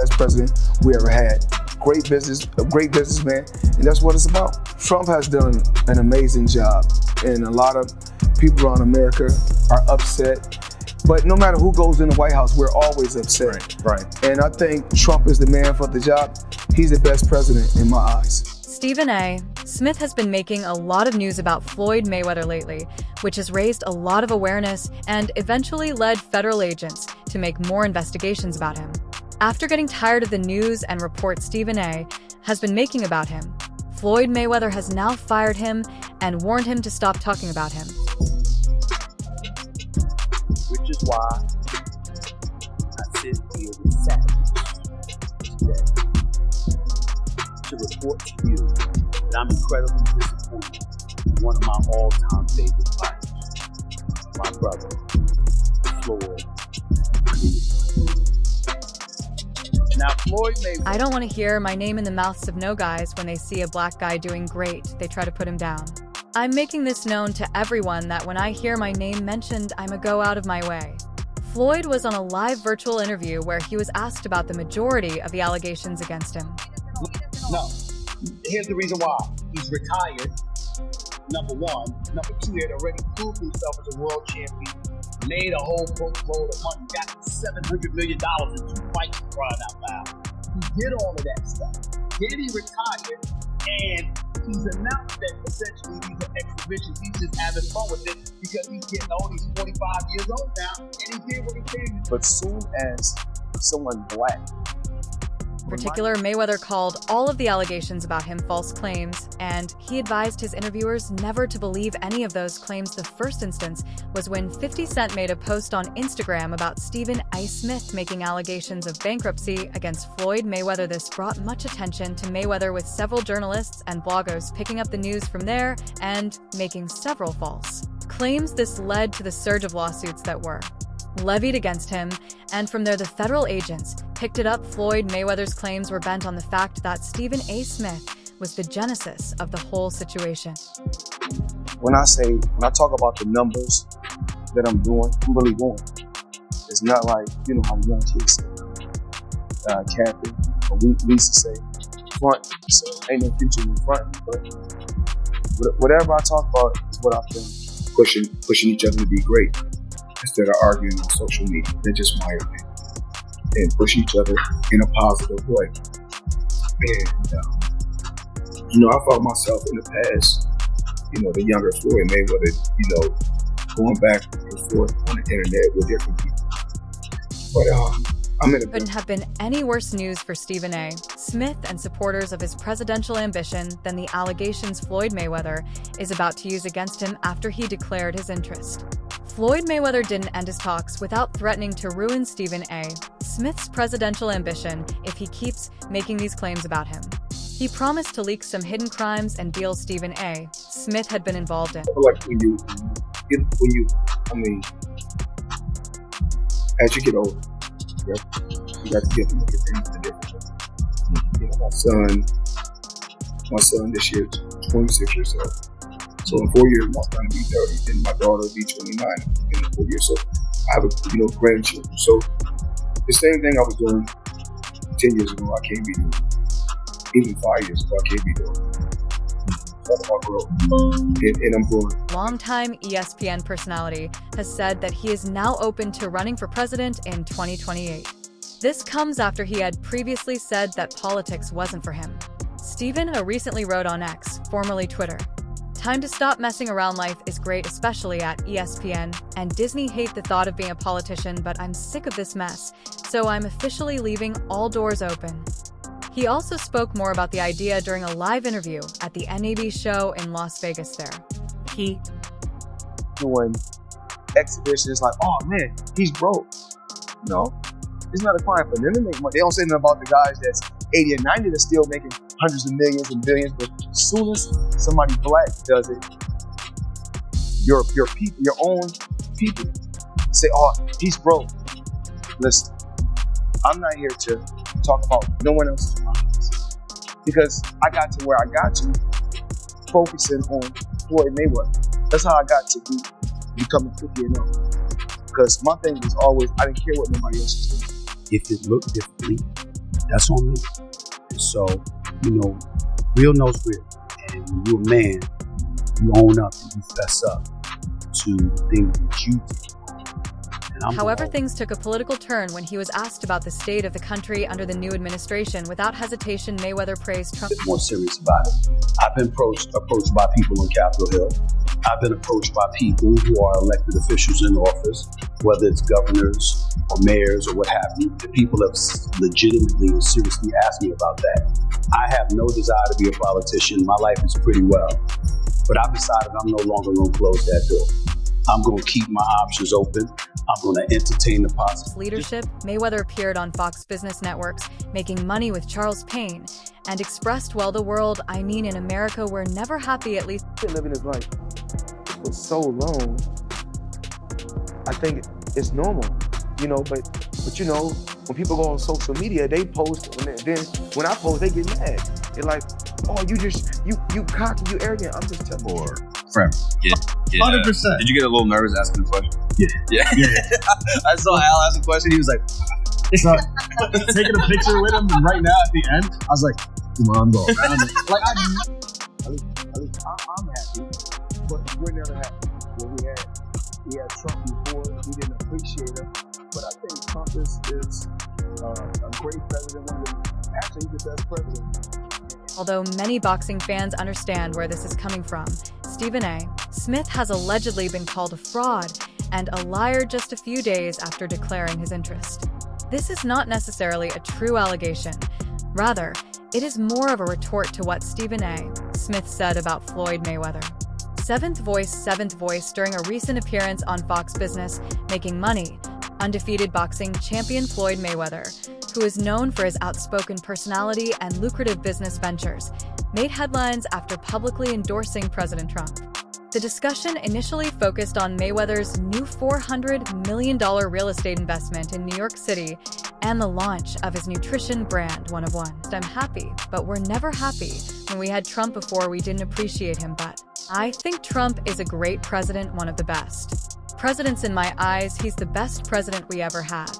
best president we ever had. A great businessman, and that's what it's about. Trump has done an amazing job, and a lot of people around America are upset. But no matter who goes in the White House, we're always upset. Right. And I think Trump is the man for the job. He's the best president in my eyes. Stephen A. Smith has been making a lot of news about Floyd Mayweather lately, which has raised a lot of awareness and eventually led federal agents to make more investigations about him. After getting tired of the news and reports Stephen A. has been making about him, Floyd Mayweather has now fired him and warned him to stop talking about him. Which is why I sit here with sadness today to report to you that I'm incredibly disappointed in one of my all-time favorite fighters, my brother, Floyd. Now, Floyd Mayweather. I don't want to hear my name in the mouths of no guys when they see a black guy doing great, they try to put him down. I'm making this known to everyone that when I hear my name mentioned, I'm a go out of my way. Floyd was on a live virtual interview where he was asked about the majority of the allegations against him. No. Here's the reason why. He's retired, number one. Number two, he had already proved himself as a world champion, made a whole boatload of money, got $700 million in 2 fights crying out loud. He did all of that stuff. Then he retired, and he's announced that essentially these are exhibitions. He's just having fun with it because he's getting old. He's 45 years old now, and he did what he did. But soon as someone black, In particular, Mayweather called all of the allegations about him false claims, and he advised his interviewers never to believe any of those claims. The first instance was when 50 Cent made a post on Instagram about Stephen A. Smith making allegations of bankruptcy against Floyd Mayweather. This brought much attention to Mayweather, with several journalists and bloggers picking up the news from there and making several false claims. This led to the surge of lawsuits that were levied against him, and from there the federal agents picked it up. Floyd Mayweather's claims were bent on the fact that Stephen A. Smith was the genesis of the whole situation. When I talk about the numbers that I'm doing, I'm really doing. It's not like, you know how young kids say, capping, or we used to say front, so ain't no future in front. But whatever I talk about is what I think. Pushing each other to be great, instead of arguing on social media. They're just my opinion. And push each other in a positive way. And, I felt myself in the past, the younger Floyd Mayweather, going back and forth on the internet with different people. But Couldn't have been any worse news for Stephen A. Smith and supporters of his presidential ambition than the allegations Floyd Mayweather is about to use against him after he declared his interest. Floyd Mayweather didn't end his talks without threatening to ruin Stephen A. Smith's presidential ambition if he keeps making these claims about him. He promised to leak some hidden crimes and deals Stephen A. Smith had been involved in. Like as you get older, you got to get to look at things in a different way. My son this year is 26 years old. So in 4 years, my son will be 30, then my daughter will be 29 in 4 years. So I have grandchildren. So the same thing I was doing 10 years ago, I can't be doing. Even 5 years ago, I can't be doing. Talk about growth. And I'm growing. Longtime ESPN personality has said that he is now open to running for president in 2028. This comes after he had previously said that politics wasn't for him. Stephen A. recently wrote on X, formerly Twitter, "Time to stop messing around. Life is great, especially at ESPN and Disney. Hate the thought of being a politician, but I'm sick of this mess, so I'm officially leaving all doors open." He also spoke more about the idea during a live interview at the NAB show in Las Vegas there. He doing exhibitions like, oh man, he's broke. No, it's not a crime for them to make money. They don't say nothing about the guys that's 80 and 90 that's still making hundreds of millions and billions, but as soon as somebody black does it, your people, your own people say, oh, he's broke. Listen, I'm not here to talk about no one else's problems, because I got to where I got to focusing on Floyd Mayweather. That's how I got to becoming 50-0. Because my thing was always, I didn't care what nobody else was doing. If it looked differently, That's on me. And so, real knows real. And when you're a man, you own up and you fess up to things that you did. However, things took a political turn when he was asked about the state of the country under the new administration. Without hesitation, Mayweather praised Trump. More serious about it. I've been approached by people on Capitol Hill. I've been approached by people who are elected officials in office, whether it's governors or mayors or what have you. The people have legitimately and seriously asked me about that. I have no desire to be a politician. My life is pretty well. But I've decided I'm no longer going to close that door. I'm going to keep my options open. I'm going to entertain the possible. Leadership, Mayweather appeared on Fox Business Networks, making money with Charles Payne, and expressed, well, the world, I mean in America, we're never happy, at least. Living his life for so long, I think it's normal, but when people go on social media, they post, and then when I post, they get mad. They're like, oh, you cocky, you arrogant. I'm just telling you. Friend. Yeah. 100%. Did you get a little nervous asking the question? Yeah. I saw Al ask a question. He was like, So, taking a picture with him, and right now at the end, I was like, come on, go. Like, I'm happy, but we're never happy. Well, we had Trump before. We didn't appreciate him, but I think Trump is a great president. Actually, he's the best president. Although many boxing fans understand where this is coming from, Stephen A. Smith has allegedly been called a fraud and a liar just a few days after declaring his interest. This is not necessarily a true allegation. Rather, it is more of a retort to what Stephen A. Smith said about Floyd Mayweather. Seventh Voice during a recent appearance on Fox Business, Making Money, undefeated boxing champion Floyd Mayweather, who is known for his outspoken personality and lucrative business ventures, made headlines after publicly endorsing President Trump. The discussion initially focused on Mayweather's new $400 million real estate investment in New York City and the launch of his nutrition brand, One of One. I'm happy, but we're never happy. When we had Trump before, we didn't appreciate him, but I think Trump is a great president, one of the best. Presidents in my eyes, he's the best president we ever had.